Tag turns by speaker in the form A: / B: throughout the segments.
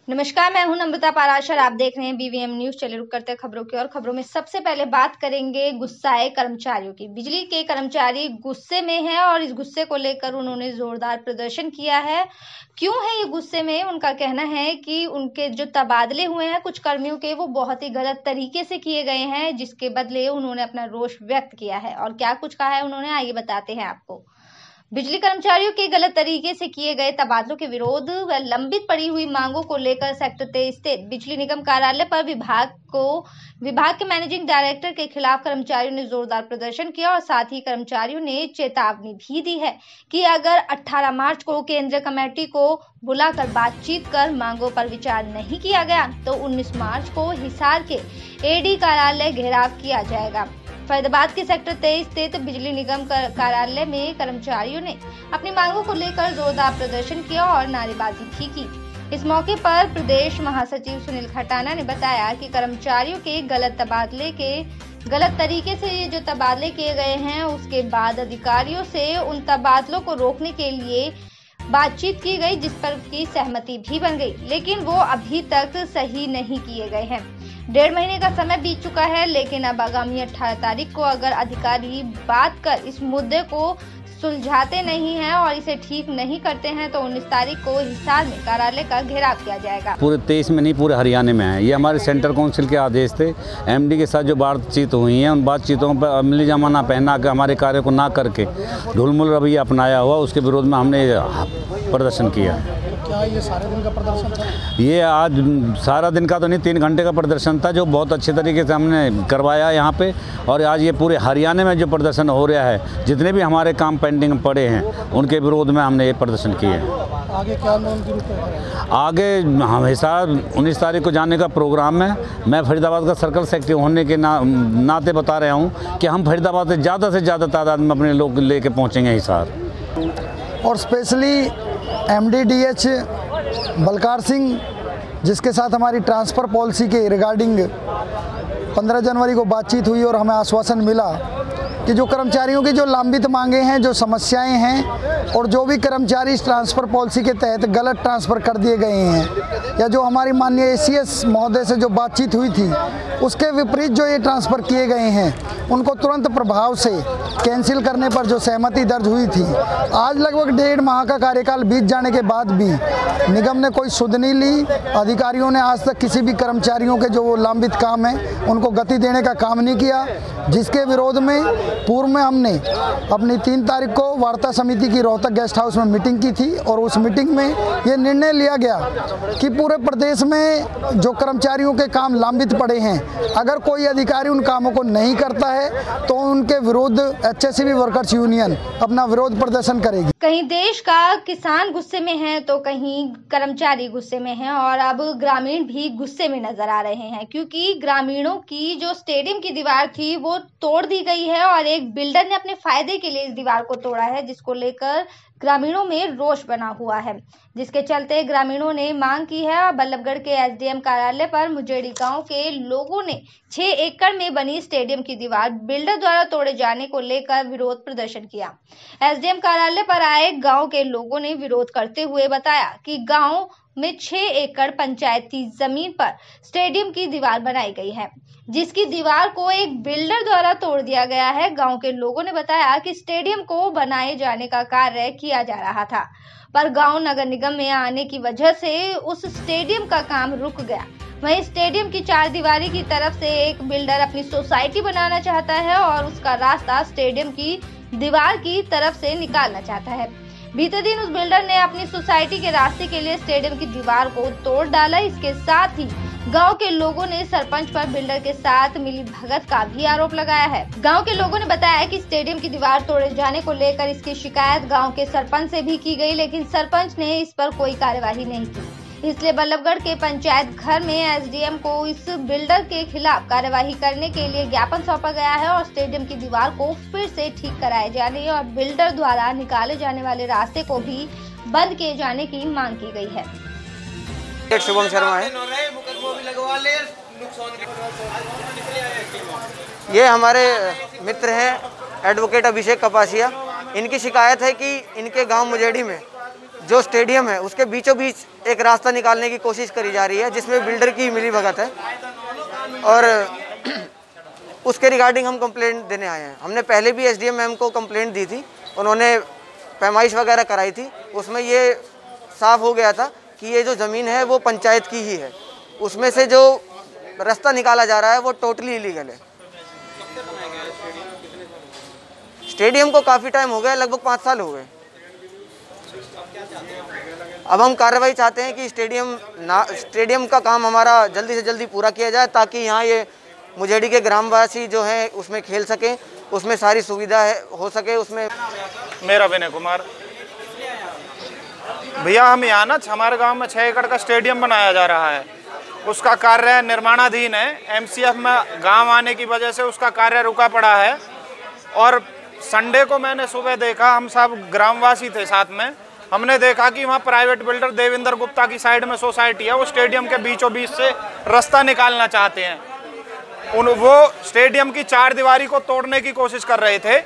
A: नमस्कार, मैं हूं नम्रता पाराशर। आप देख रहे हैं बीवीएम न्यूज। चलिए रुक करते हैं खबरों की और खबरों में सबसे पहले बात करेंगे गुस्साए कर्मचारियों की। बिजली के कर्मचारी गुस्से में हैं और इस गुस्से को लेकर उन्होंने जोरदार प्रदर्शन किया है। क्यों है ये गुस्से में? उनका कहना है कि उनके जो तबादले हुए हैं कुछ कर्मियों के, वो बहुत ही गलत तरीके से किए गए हैं, जिसके बदले उन्होंने अपना रोष व्यक्त किया है। और क्या कुछ कहा है उन्होंने, आइए बताते हैं आपको। बिजली कर्मचारियों के गलत तरीके से किए गए तबादलों के विरोध व लंबित पड़ी हुई मांगों को लेकर सेक्टर 23 स्थित बिजली निगम कार्यालय पर विभाग के मैनेजिंग डायरेक्टर के खिलाफ कर्मचारियों ने जोरदार प्रदर्शन किया और साथ ही कर्मचारियों ने चेतावनी भी दी है कि अगर 18 मार्च को केंद्रीय कमेटी को बुलाकर बातचीत कर मांगों पर विचार नहीं किया गया तो 19 मार्च को हिसार के एडी कार्यालय घेराव किया जाएगा। फरीदाबाद के सेक्टर 23 स्थित बिजली निगम कार्यालय में कर्मचारियों ने अपनी मांगों को लेकर जोरदार प्रदर्शन किया और नारेबाजी भी की। इस मौके पर प्रदेश महासचिव सुनील खटाना ने बताया कि कर्मचारियों के गलत तरीके से ये जो तबादले किए गए हैं, उसके बाद अधिकारियों से उन तबादलों को रोकने के लिए बातचीत की गई, जिस पर की सहमति भी बन गई, लेकिन वो अभी तक सही नहीं किए गए हैं। 1.5 महीने का समय बीत चुका है, लेकिन अब आगामी 18 तारीख को अगर अधिकारी बात कर इस मुद्दे को सुलझाते नहीं हैं और इसे ठीक नहीं करते हैं तो 19 तारीख को हिसार में कार्यालय का घेराव किया जाएगा।
B: पूरे 23 में नहीं, पूरे हरियाणा में है। ये हमारे सेंटर काउंसिल के आदेश थे। एमडी के साथ जो बातचीत हुई है, उन बातचीतों पर अमली जमाना पहना कर हमारे कार्य को ना करके ढुलमुल रवैया अपनाया हुआ, उसके विरोध में हमने प्रदर्शन किया है।
C: क्या ये सारे दिन का प्रदर्शन था?
B: ये आज सारा दिन का तो नहीं, 3 घंटे का प्रदर्शन था, जो बहुत अच्छे तरीके से हमने करवाया यहाँ पे। और आज ये पूरे हरियाणा में जो प्रदर्शन हो रहा है, जितने भी हमारे काम पेंडिंग पड़े हैं उनके विरोध में हमने ये प्रदर्शन किए हैं।
C: आगे क्या लोन की रूप है?
B: आगे हम हिसार 19 तारीख को जाने का प्रोग्राम है। मैं फरीदाबाद का सर्कल सेक्रेटरी होने के नाते बता रहा हूँ कि हम फरीदाबाद से ज़्यादा तादाद में अपने लोग लेके पहुँचेंगे हिसार।
C: और स्पेशली MDDH बलकार सिंह, जिसके साथ हमारी ट्रांसफ़र पॉलिसी के रिगार्डिंग 15 जनवरी को बातचीत हुई और हमें आश्वासन मिला कि जो कर्मचारियों की जो लंबित मांगे हैं, जो समस्याएं हैं और जो भी कर्मचारी इस ट्रांसफ़र पॉलिसी के तहत गलत ट्रांसफ़र कर दिए गए हैं या जो हमारी माननीय ACS महोदय से जो बातचीत हुई थी उसके विपरीत जो ये ट्रांसफ़र किए गए हैं, उनको तुरंत प्रभाव से कैंसिल करने पर जो सहमति दर्ज हुई थी। आज लगभग 1.5 माह का कार्यकाल बीत जाने के बाद भी निगम ने कोई सुध नहीं ली। अधिकारियों ने आज तक किसी भी कर्मचारियों के जो लंबित काम हैं उनको गति देने का काम नहीं किया, जिसके विरोध में पूर्व में हमने अपनी 3 तारीख को वार्ता समिति की रोहतक गेस्ट हाउस में मीटिंग की थी और उस मीटिंग में ये निर्णय लिया गया कि पूरे प्रदेश में जो कर्मचारियों के काम लंबित पड़े हैं, अगर कोई अधिकारी उन कामों को नहीं करता है तो उनके विरुद्ध HSCB वर्कर्स यूनियन अपना विरोध प्रदर्शन करेगी।
A: कहीं देश का किसान गुस्से में है तो कहीं कर्मचारी गुस्से में है और अब ग्रामीण भी गुस्से में नजर आ रहे हैं, क्योंकि ग्रामीणों की जो स्टेडियम की दीवार थी वो तोड़ दी गई है और एक बिल्डर ने अपने फायदे के लिए इस दीवार को तोड़ा है, जिसको लेकर ग्रामीणों में रोष बना हुआ है, जिसके चलते ग्रामीणों ने मांग की है। बल्लभगढ़ के SDM कार्यालय पर मुजेड़ी गांव के लोगों ने 6 एकड़ में बनी स्टेडियम की दीवार बिल्डर द्वारा तोड़े जाने को लेकर विरोध प्रदर्शन किया। SDM कार्यालय पर आए गांव के लोगों ने विरोध करते हुए बताया कि गांव में 6 एकड़ पंचायती जमीन पर स्टेडियम की दीवार बनाई गई है, जिसकी दीवार को एक बिल्डर द्वारा तोड़ दिया गया है। गांव के लोगों ने बताया कि स्टेडियम को बनाए जाने का कार्य किया जा रहा था, पर गांव नगर निगम में आने की वजह से उस स्टेडियम का काम रुक गया। वहीं स्टेडियम की 4 दीवारी की तरफ से एक बिल्डर अपनी सोसाइटी बनाना चाहता है और उसका रास्ता स्टेडियम की दीवार की तरफ से निकालना चाहता है। बीते दिन उस बिल्डर ने अपनी सोसाइटी के रास्ते के लिए स्टेडियम की दीवार को तोड़ डाला। इसके साथ ही गांव के लोगों ने सरपंच पर बिल्डर के साथ मिली भगत का भी आरोप लगाया है। गांव के लोगों ने बताया कि स्टेडियम की दीवार तोड़े जाने को लेकर इसकी शिकायत गांव के सरपंच से भी की गई, लेकिन सरपंच ने इस पर कोई कार्यवाही नहीं की। इसलिए बल्लभगढ़ के पंचायत घर में SDM को इस बिल्डर के खिलाफ कार्यवाही करने के लिए ज्ञापन सौंपा गया है और स्टेडियम की दीवार को फिर से ठीक कराए जाने और बिल्डर द्वारा निकाले जाने वाले रास्ते को भी बंद किए जाने की मांग की गई है।
D: शुभम शर्मा है। ये हमारे मित्र हैं एडवोकेट अभिषेक कपासिया। इनकी शिकायत है कि इनके गांव मुजेड़ी में जो स्टेडियम है उसके बीचों बीच एक रास्ता निकालने की कोशिश करी जा रही है, जिसमें बिल्डर की मिलीभगत है और उसके रिगार्डिंग हम कंप्लेंट देने आए हैं। हमने पहले भी एसडीएम मैम को कंप्लेंट दी थी, उन्होंने पैमाइश वगैरह कराई थी, उसमें ये साफ हो गया था कि ये जो ज़मीन है वो पंचायत की ही है। उसमें से जो रास्ता निकाला जा रहा है वो टोटली इलीगल है। स्टेडियम को काफ़ी टाइम हो गया, लगभग 5 साल हो गए। अब हम कार्रवाई चाहते हैं कि स्टेडियम का काम हमारा जल्दी से जल्दी पूरा किया जाए, ताकि यहाँ ये मुजेड़ी के ग्रामवासी जो हैं उसमें खेल सकें, उसमें सारी सुविधा हो सके। उसमें
E: मेरा विनय कुमार भैया, हम यहाँ ना हमारे गांव में 6 एकड़ का स्टेडियम बनाया जा रहा है, उसका कार्य निर्माणाधीन है। एमसीएफ में गांव आने की वजह से उसका कार्य रुका पड़ा है। और संडे को मैंने सुबह देखा, हम सब ग्रामवासी थे साथ में, हमने देखा कि वहाँ प्राइवेट बिल्डर देवेंद्र गुप्ता की साइड में सोसाइटी है, वो स्टेडियम के बीचों बीच से रास्ता निकालना चाहते हैं। वो स्टेडियम की 4 दीवारी को तोड़ने की कोशिश कर रहे थे।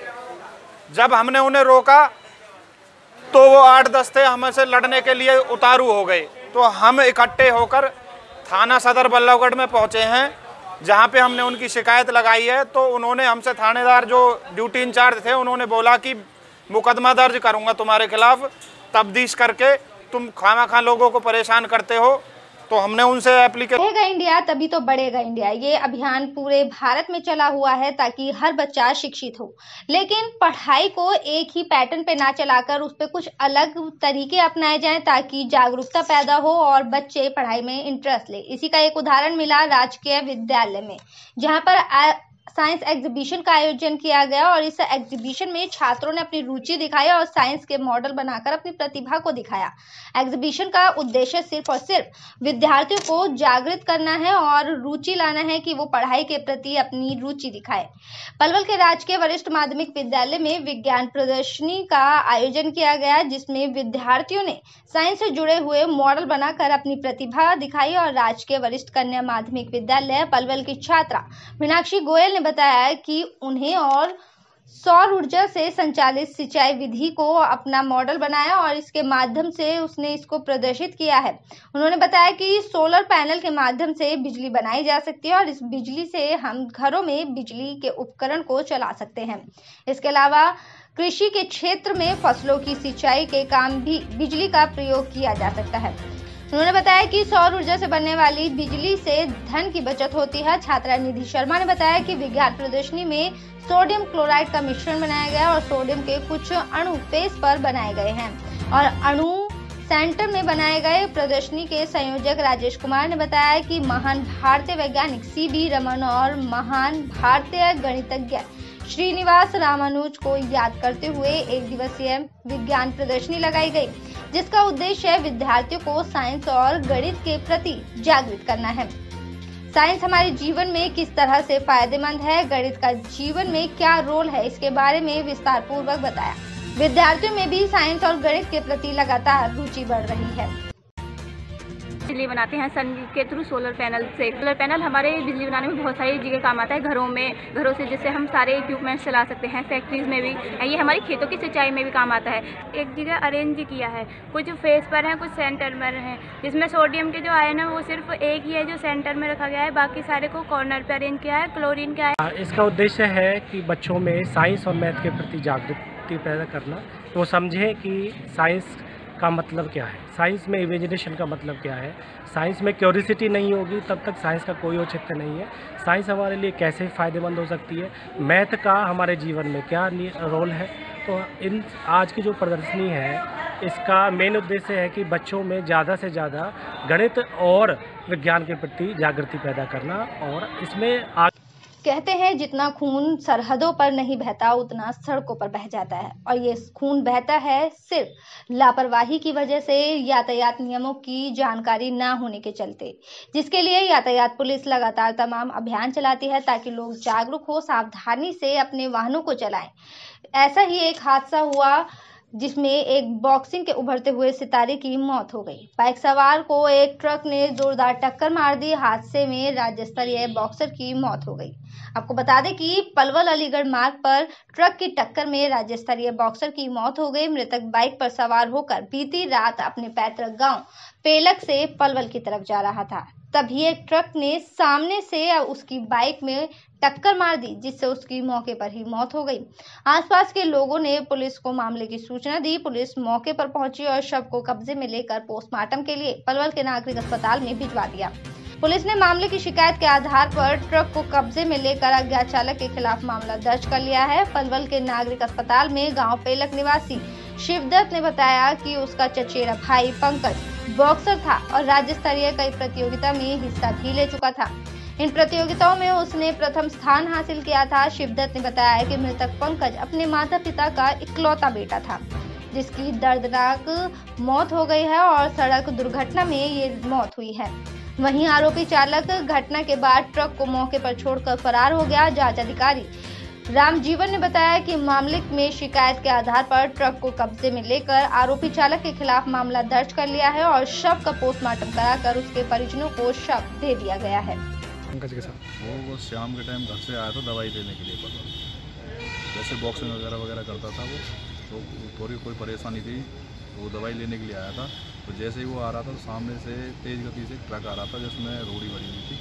E: जब हमने उन्हें रोका तो वो 8-10 थे, हमसे लड़ने के लिए उतारू हो गए। तो हम इकट्ठे होकर थाना सदर बल्लभगढ़ में पहुंचे हैं, जहां पे हमने उनकी शिकायत लगाई है। तो उन्होंने हमसे, थानेदार जो ड्यूटी इंचार्ज थे, उन्होंने बोला कि मुकदमा दर्ज करूंगा तुम्हारे खिलाफ, तफ्तीश करके तुम खामा लोगों को परेशान करते हो। तो हमने उनसे एप्लीकेशन।
A: बढ़ेगा इंडिया तभी तो बढ़ेगा इंडिया, ये अभियान पूरे भारत में चला हुआ है ताकि हर बच्चा शिक्षित हो, लेकिन पढ़ाई को एक ही पैटर्न पे ना चलाकर उस पर कुछ अलग तरीके अपनाए जाएं ताकि जागरूकता पैदा हो और बच्चे पढ़ाई में इंटरेस्ट ले। इसी का एक उदाहरण मिला राजकीय विद्यालय में, जहाँ पर साइंस एग्जीबिशन का आयोजन किया गया और इस एग्जीबिशन में छात्रों ने अपनी रुचि दिखाई और साइंस के मॉडल बनाकर अपनी प्रतिभा को दिखाया। एग्जीबिशन का उद्देश्य सिर्फ और सिर्फ विद्यार्थियों को जागृत करना है और रुचि लाना है कि वो पढ़ाई के प्रति अपनी रुचि दिखाए। पलवल के राजकीय वरिष्ठ माध्यमिक विद्यालय में विज्ञान प्रदर्शनी का आयोजन किया गया, जिसमें विद्यार्थियों ने साइंस से जुड़े हुए मॉडल बनाकर अपनी प्रतिभा दिखाई और राजकीय वरिष्ठ कन्या माध्यमिक विद्यालय पलवल की छात्रा मीनाक्षी गोयल ने बताया कि उन्हें और सौर ऊर्जा से संचालित सिंचाई विधि को अपना मॉडल बनाया और इसके माध्यम से उसने इसको प्रदर्शित किया है। उन्होंने बताया कि सोलर पैनल के माध्यम से बिजली बनाई जा सकती है और इस बिजली से हम घरों में बिजली के उपकरण को चला सकते हैं। इसके अलावा कृषि के क्षेत्र में फसलों की सिंचाई के काम भी बिजली का प्रयोग किया जा सकता है। उन्होंने बताया कि सौर ऊर्जा से बनने वाली बिजली से धन की बचत होती है। छात्रा निधि शर्मा ने बताया कि विज्ञान प्रदर्शनी में सोडियम क्लोराइड का मिश्रण बनाया गया और सोडियम के कुछ अणु फेस पर बनाए गए हैं और अणु सेंटर में बनाए गए। प्रदर्शनी के संयोजक राजेश कुमार ने बताया कि महान भारतीय वैज्ञानिक CB रमन और महान भारतीय गणितज्ञ श्रीनिवास रामानुज को याद करते हुए एक दिवसीय विज्ञान प्रदर्शनी लगाई गई, जिसका उद्देश्य विद्यार्थियों को साइंस और गणित के प्रति जागृत करना है। साइंस हमारे जीवन में किस तरह से फायदेमंद है, गणित का जीवन में क्या रोल है, इसके बारे में विस्तार पूर्वक बताया। विद्यार्थियों में भी साइंस और गणित के प्रति लगातार रुचि बढ़ रही है।
F: बिजली बनाते हैं सन के थ्रू सोलर पैनल से। सोलर पैनल हमारे बिजली बनाने में बहुत सारी जगह काम आता है, घरों से, जिससे हम सारे इक्विपमेंट्स चला सकते हैं। फैक्ट्रीज में भी, ये हमारी खेतों की सिंचाई में भी काम आता है। एक जगह अरेंज किया है, कुछ फेस पर हैं, कुछ सेंटर में हैं, जिसमें सोडियम के जो आयन है वो सिर्फ एक ही है जो सेंटर में रखा गया है, बाकी सारे को कॉर्नर पर अरेंज किया है। क्लोरीन का है।
G: इसका उद्देश्य है कि बच्चों में साइंस और मैथ के प्रति जागरूकता पैदा करना, वो समझें कि साइंस का मतलब क्या है, साइंस में इमेजिनेशन का मतलब क्या है। साइंस में क्यूरियोसिटी नहीं होगी तब तक साइंस का कोई औचित्य नहीं है। साइंस हमारे लिए कैसे फ़ायदेमंद हो सकती है, मैथ का हमारे जीवन में क्या रोल है। तो इन आज की जो प्रदर्शनी है, इसका मेन उद्देश्य है कि बच्चों में ज़्यादा से ज़्यादा गणित और विज्ञान के प्रति जागृति पैदा करना। और इसमें
A: कहते हैं जितना खून सरहदों पर नहीं बहता उतना सड़कों पर बह जाता है, और ये खून बहता है सिर्फ लापरवाही की वजह से, यातायात नियमों की जानकारी ना होने के चलते, जिसके लिए यातायात पुलिस लगातार तमाम अभियान चलाती है ताकि लोग जागरूक हो, सावधानी से अपने वाहनों को चलाएं। ऐसा ही एक हादसा हुआ जिसमें एक बॉक्सिंग के उभरते हुए सितारे की मौत हो गई। बाइक सवार को एक ट्रक ने जोरदार टक्कर मार दी। हादसे में राज्य स्तरीय बॉक्सर की मौत हो गई। आपको बता दें कि पलवल अलीगढ़ मार्ग पर ट्रक की टक्कर में राज्य स्तरीय बॉक्सर की मौत हो गई। मृतक बाइक पर सवार होकर बीती रात अपने पैतृक गांव पेलक से पलवल की तरफ जा रहा था। तभी एक ट्रक ने सामने से उसकी बाइक में टक्कर मार दी, जिससे उसकी मौके पर ही मौत हो गई। आसपास के लोगों ने पुलिस को मामले की सूचना दी। पुलिस मौके पर पहुंची और शव को कब्जे में लेकर पोस्टमार्टम के लिए पलवल के नागरिक अस्पताल में भिजवा दिया। पुलिस ने मामले की शिकायत के आधार पर ट्रक को कब्जे में लेकर अज्ञात चालक के खिलाफ मामला दर्ज कर लिया है। पलवल के नागरिक अस्पताल में गांव पेलक निवासी शिवदत्त ने बताया कि उसका चचेरा भाई पंकज बॉक्सर था और राज्य स्तरीय कई प्रतियोगिता में हिस्सा भी ले चुका था। इन प्रतियोगिताओं में उसने प्रथम स्थान हासिल किया था। शिवदत्त ने बताया कि मृतक पंकज अपने माता पिता का इकलौता बेटा था, जिसकी दर्दनाक मौत हो गई है और सड़क दुर्घटना में ये मौत हुई है। वहीं आरोपी चालक घटना के बाद ट्रक को मौके पर छोड़कर फरार हो गया। जांच अधिकारी रामजीवन ने बताया कि मामले में शिकायत के आधार पर ट्रक को कब्जे में लेकर आरोपी चालक के खिलाफ मामला दर्ज कर लिया है और शव का पोस्टमार्टम कराकर उसके परिजनों को शव दे दिया गया है।
H: पंकज के साथ वो शाम के टाइम घर से आया था दवाई लेने के लिए। जैसे बॉक्सिंग वगैरह करता था वो, तो थोड़ी कोई परेशानी थी तो वो दवाई लेने के लिए आया था। तो जैसे ही वो आ रहा था तो सामने से तेज़ गति से ट्रक आ रहा था जिसमें रोड़ी भरी हुई थी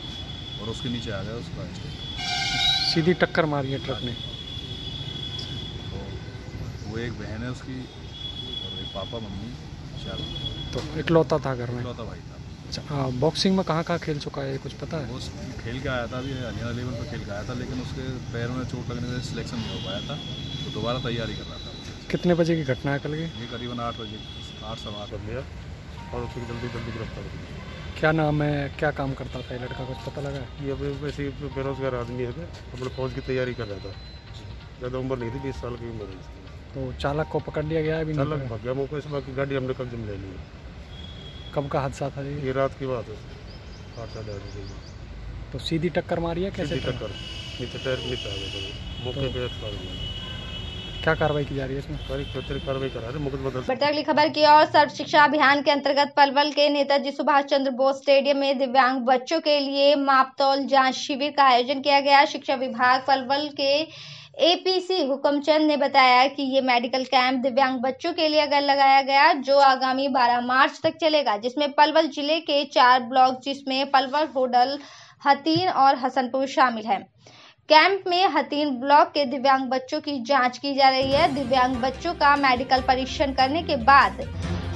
H: और उसके नीचे आ गया उसका
G: सीधी टक्कर मारी है ट्रक ने।
H: तो वो एक बहन है उसकी और एक पापा मम्मी 4।
G: तो इकलौता था घर में?
H: इकलौता भाई था।
G: अच्छा, बॉक्सिंग में कहाँ खेल चुका है कुछ पता है?
H: वो खेल के आया था, अभी हरियाणा लेवल पर खेल के आया था, लेकिन उसके पैरों में चोट लगने से सिलेक्शन नहीं हो पाया था, तो दोबारा तैयारी कर रहा था।
G: कितने बजे की घटना है कल की?
H: ये करीबन 8 बजे 8:15 कर लिया और उसको जल्दी गिरफ्तार कर दिया।
G: क्या नाम है, क्या काम करता था ये लड़का, कुछ पता लगा?
I: ये अभी वैसे ही बेरोजगार आदमी है, अपने फौज की तैयारी कर रहा था। ज़्यादा उम्र नहीं थी, 20 साल की उम्र है।
G: तो चालक को पकड़ लिया गया है? अभी
I: चालक भाग गया मौके से, बाकी गाड़ी हमने कब्जे में ले ली।
G: कब का हादसा था
I: ये रात की बात है, 8-8 बजे।
G: तो सीधी टक्कर मारी है? कैसे
I: टक्कर? नीचे टायर के नीचे आ गया, मौके पे एक्सपायर हो गया।
G: क्या कार्रवाई की जा रही है इसमें?
I: कार्रवाई करा रहे मुकदमा दर्ज।
A: बढ़ती अगली खबर की और सर्व शिक्षा अभियान के अंतर्गत पलवल के नेताजी सुभाष चंद्र बोस स्टेडियम में दिव्यांग बच्चों के लिए मापतौल जांच शिविर का आयोजन किया गया। शिक्षा विभाग पलवल के एपीसी हुक्मचंद ने बताया कि ये मेडिकल कैंप दिव्यांग बच्चों के लिए अगर लगाया गया जो आगामी 12 मार्च तक चलेगा, जिसमें पलवल जिले के 4 ब्लॉक जिसमें पलवल, होडल, हथीन और हसनपुर शामिल है। कैंप में हथीन ब्लॉक के दिव्यांग बच्चों की जांच की जा रही है। दिव्यांग बच्चों का मेडिकल परीक्षण करने के बाद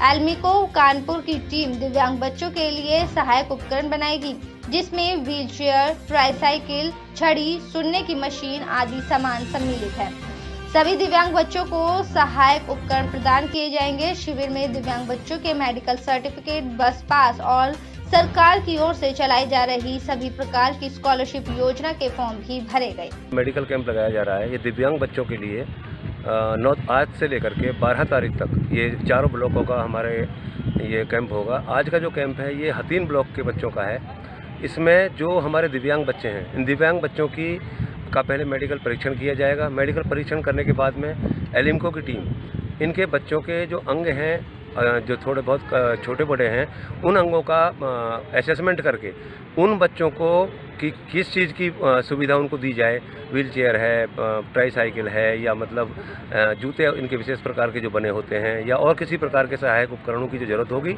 A: एल्मिको कानपुर की टीम दिव्यांग बच्चों के लिए सहायक उपकरण बनाएगी, जिसमें व्हीलचेयर, ट्राईसाइकिल, छड़ी, सुनने की मशीन आदि सामान सम्मिलित है। सभी दिव्यांग बच्चों को सहायक उपकरण प्रदान किए जाएंगे। शिविर में दिव्यांग बच्चों के मेडिकल सर्टिफिकेट, बस पास और सरकार की ओर से चलाई जा रही सभी प्रकार की स्कॉलरशिप योजना के फॉर्म भी भरे गए।
J: मेडिकल कैंप लगाया जा रहा है ये दिव्यांग बच्चों के लिए। आज से लेकर के 12 तारीख तक ये 4 ब्लॉकों का हमारे ये कैंप होगा। आज का जो कैंप है ये हथीन ब्लॉक के बच्चों का है। इसमें जो हमारे दिव्यांग बच्चे हैं, इन दिव्यांग बच्चों का पहले मेडिकल परीक्षण किया जाएगा। मेडिकल परीक्षण करने के बाद में एलिम्को की टीम इनके बच्चों के जो अंग हैं, जो थोड़े बहुत छोटे बड़े हैं, उन अंगों का असेसमेंट करके उन बच्चों को कि किस चीज़ की सुविधा उनको दी जाए, व्हीलचेयर है, ट्राईसाइकिल है, या मतलब जूते इनके विशेष प्रकार के जो बने होते हैं, या और किसी प्रकार के सहायक उपकरणों की जो जरूरत होगी,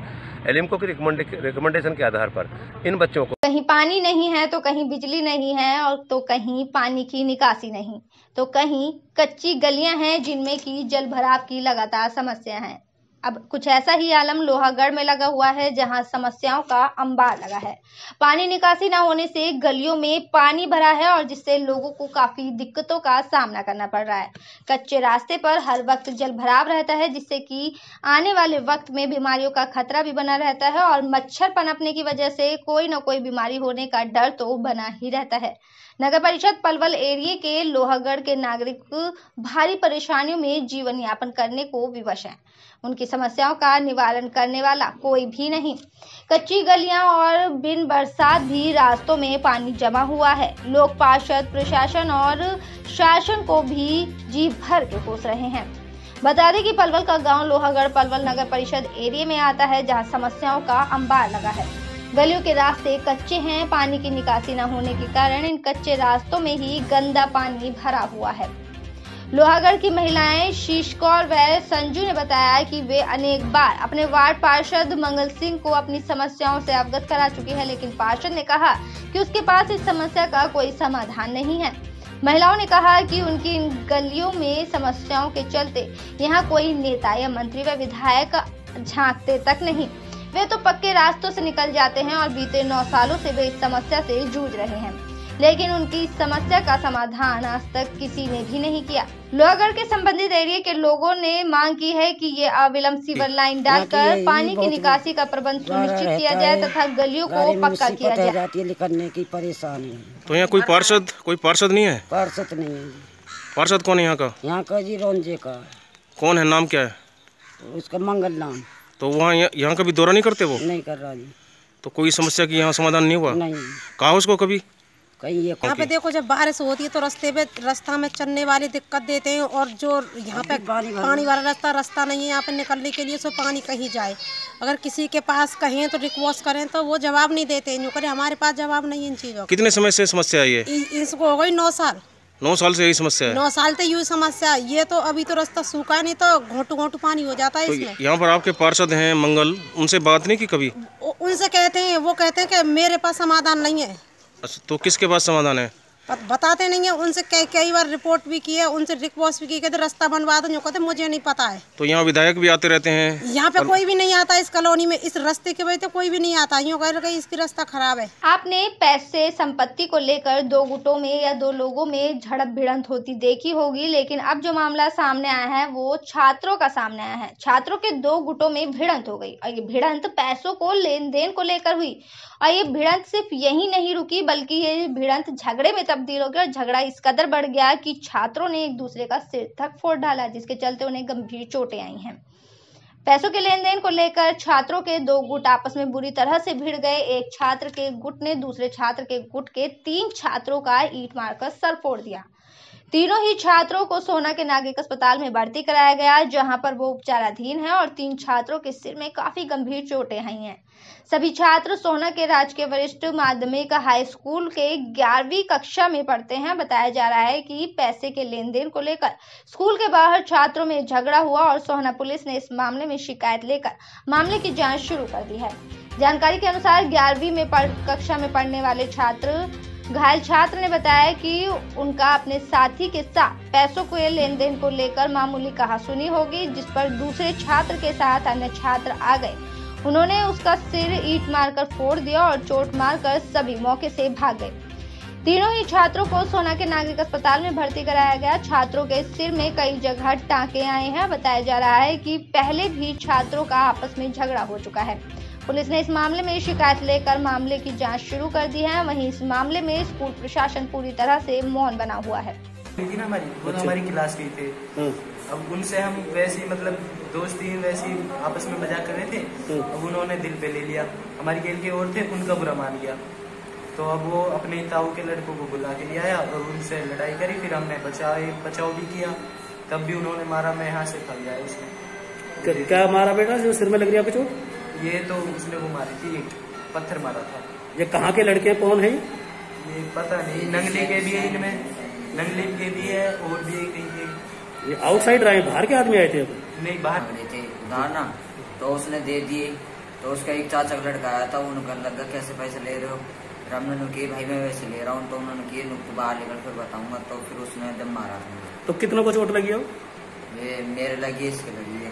J: एलिम्को की रिकमेंडेशन के आधार पर इन बच्चों को।
A: कहीं पानी नहीं है तो कहीं बिजली नहीं है, और तो कहीं पानी की निकासी नहीं, तो कहीं कच्ची गलियां हैं जिनमें की जल भराव की लगातार समस्या है। अब कुछ ऐसा ही आलम लोहागढ़ में लगा हुआ है, जहां समस्याओं का अंबार लगा है। पानी निकासी न होने से गलियों में पानी भरा है और जिससे लोगों को काफी दिक्कतों का सामना करना पड़ रहा है। कच्चे रास्ते पर हर वक्त जल भराव रहता है, जिससे कि आने वाले वक्त में बीमारियों का खतरा भी बना रहता है और मच्छर पनपने की वजह से कोई न कोई बीमारी होने का डर तो बना ही रहता है। नगर परिषद पलवल एरिया के लोहागढ़ के नागरिक भारी परेशानियों में जीवन यापन करने को विवश हैं। उनकी समस्याओं का निवारण करने वाला कोई भी नहीं। कच्ची गलियां और बिन बरसात भी रास्तों में पानी जमा हुआ है। लोग पार्षद, प्रशासन और शासन को भी जी भर के कोस रहे हैं। बता दें कि पलवल का गांव लोहागढ़ पलवल नगर परिषद एरिया में आता है, जहां समस्याओं का अंबार लगा है। गलियों के रास्ते कच्चे हैं, पानी की निकासी न होने के कारण इन कच्चे रास्तों में ही गंदा पानी भरा हुआ है। लोहागढ़ की महिलाएं शीश कौर व संजू ने बताया कि वे अनेक बार अपने वार्ड पार्षद मंगल सिंह को अपनी समस्याओं से अवगत करा चुकी है, लेकिन पार्षद ने कहा कि उसके पास इस समस्या का कोई समाधान नहीं है। महिलाओं ने कहा कि उनकी इन गलियों में समस्याओं के चलते यहाँ कोई नेता या मंत्री व विधायक झांकते तक नहीं। वे तो पक्के रास्तों से निकल जाते हैं और बीते 9 सालों से वे इस समस्या से जूझ रहे हैं, लेकिन उनकी इस समस्या का समाधान आज तक किसी ने भी नहीं किया। लोहागढ़ के संबंधित एरिया के लोगों ने मांग की है कि ये अविलंब सीवर लाइन डालकर पानी की निकासी का प्रबंध सुनिश्चित किया जाए तथा गलियों को पक्का किया जाए।
K: निकलने की परेशानी है।
L: तो यहाँ कोई पार्षद नहीं है?
K: पार्षद नहीं है।
L: पार्षद कौन है यहाँ का?
K: यहाँ का जी रौंजे का।
L: कौन है, नाम क्या है
K: उसका? मंगल नाम।
L: तो वहाँ यहाँ कभी दौरा नहीं करते वो?
K: नहीं कर रहा जी।
L: तो कोई समस्या की यहाँ समाधान नहीं हुआ?
K: नहीं।
L: कहा उसको कभी?
M: यहाँ पे देखो, जब बारिश होती है तो रास्ता में चलने वाली दिक्कत देते हैं, और जो यहाँ पे पानी वाला रास्ता नहीं है यहाँ पे निकलने के लिए, सो पानी कहीं जाए। अगर किसी के पास कहें तो रिक्वेस्ट करें तो वो जवाब नहीं देते हैं, जो करे हमारे पास जवाब नहीं है इन चीज़ों।
L: कितने समय से समस्या है ये?
M: इसको हो गई 9 साल।
L: 9 साल से यही समस्या है?
M: 9 साल से यही समस्या है। ये तो अभी तो रास्ता सूखा नहीं तो घोटू पानी हो जाता है इसमें।
L: यहाँ पर आपके पार्षद हैं मंगल, उनसे बात नहीं की कभी?
M: उनसे कहते हैं, वो कहते हैं कि मेरे पास समाधान नहीं है।
L: अच्छा, तो किसके पास समाधान है?
M: बताते नहीं है। उनसे कई बार रिपोर्ट भी की है, उनसे रिक्वेस्ट भी की, कहते रास्ता बनवा दो, कहते मुझे नहीं पता है।
L: तो यहाँ विधायक भी आते रहते हैं?
M: यहाँ पे कोई भी नहीं आता इस कॉलोनी में, इस रास्ते के वजह से कोई भी नहीं आता। यूँ कह रहे इसकी रास्ता खराब है।
A: आपने पैसे संपत्ति को लेकर 2 गुटों में या 2 लोगों में झड़प भिड़ंत होती देखी होगी, लेकिन अब जो मामला सामने आया है वो छात्रों का सामने आया है। छात्रों के 2 गुटों में भिड़ंत हो गई और ये भिड़ंत पैसों को लेन देन को लेकर हुई। और ये भिड़ंत सिर्फ यही नहीं रुकी, बल्कि ये भिड़ंत झगड़े में तब्दील हो गया और झगड़ा इस कदर बढ़ गया कि छात्रों ने एक दूसरे का सिर तक फोड़ डाला, जिसके चलते उन्हें गंभीर चोटें आई हैं। पैसों के लेन देन को लेकर छात्रों के 2 गुट आपस में बुरी तरह से भिड़ गए। एक छात्र के गुट ने दूसरे छात्र के गुट के 3 छात्रों का ईंट मारकर सर फोड़ दिया। तीनों ही छात्रों को सोना के नागरिक अस्पताल में भर्ती कराया गया, जहां पर वो उपचाराधीन है और 3 छात्रों के सिर में काफी गंभीर चोटें आई हैं। सभी छात्र सोना के राजकीय वरिष्ठ माध्यमिक हाई स्कूल के 11वीं कक्षा में पढ़ते हैं। बताया जा रहा है कि पैसे के लेन देन को लेकर स्कूल के बाहर छात्रों में झगड़ा हुआ और सोहना पुलिस ने इस मामले में शिकायत लेकर मामले की जांच शुरू कर दी है। जानकारी के अनुसार 11वीं कक्षा में पढ़ने वाले घायल छात्र ने बताया कि उनका अपने साथी के साथ पैसों के लेन देन को लेकर मामूली कहासुनी होगी, जिस पर दूसरे छात्र के साथ अन्य छात्र आ गए। उन्होंने उसका सिर ईंट मारकर फोड़ दिया और चोट मारकर सभी मौके से भाग गए। तीनों ही छात्रों को सोना के नागरिक अस्पताल में भर्ती कराया गया। छात्रों के सिर में कई जगह टांके आए हैं। बताया जा रहा है कि पहले भी छात्रों का आपस में झगड़ा हो चुका है। पुलिस ने इस मामले में शिकायत लेकर मामले की जांच शुरू कर दी है। वहीं इस मामले में स्कूल प्रशासन पूरी तरह से मौन बना हुआ है।
N: हमारी क्लास की थे, अब उनसे हम वैसे मतलब दोस्ती वैसे आपस में मजाक कर रहे थे। अब उन्होंने दिल पे ले लिया, हमारी खेल के और थे उनका बुरा मान लिया। तो अब वो अपने ताऊ के लड़कों को बुला के ले आया और उनसे लड़ाई करी। फिर हमने बचाव भी किया, तब भी उन्होंने मारा। मैं यहाँ से फंस गया उसने।
O: क्या मारा बेटा जो सिर में लग रही है चोट?
N: ये तो उसने वो मारी थी, पत्थर मारा था।
O: ये कहाँ के लड़के कौन है?
N: ये पता नहीं, नंगली के भी है, इनमें नंगली के भी है और भी कहीं के।
O: ये आउटसाइड रहे, बाहर के आदमी आए थे?
N: नहीं, बाहर
P: थे उधार ना, तो उसने दे दिए। तो उसका एक चाचा का लड़का आया था, उनका लगा कैसे पैसे ले रहे हो? हमने कहा भाई मैं वैसे ले रहा हूँ। तो उन्होंने किए बाहर लेकर फिर बताऊंगा। तो फिर उसने जब मारा।
O: तो कितनों को चोट लगी है?
P: ये मेरे लगी, इसके लगी है।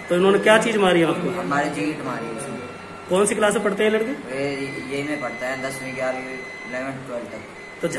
O: तो इन्होंने क्या चीज मारी आपको?
P: हमारे जीट मारी उसने।
O: कौन सी क्लास में पढ़ते हैं लड़के?
P: यही में पढ़ता है, 10वीं 11वीं 11th 12th तक।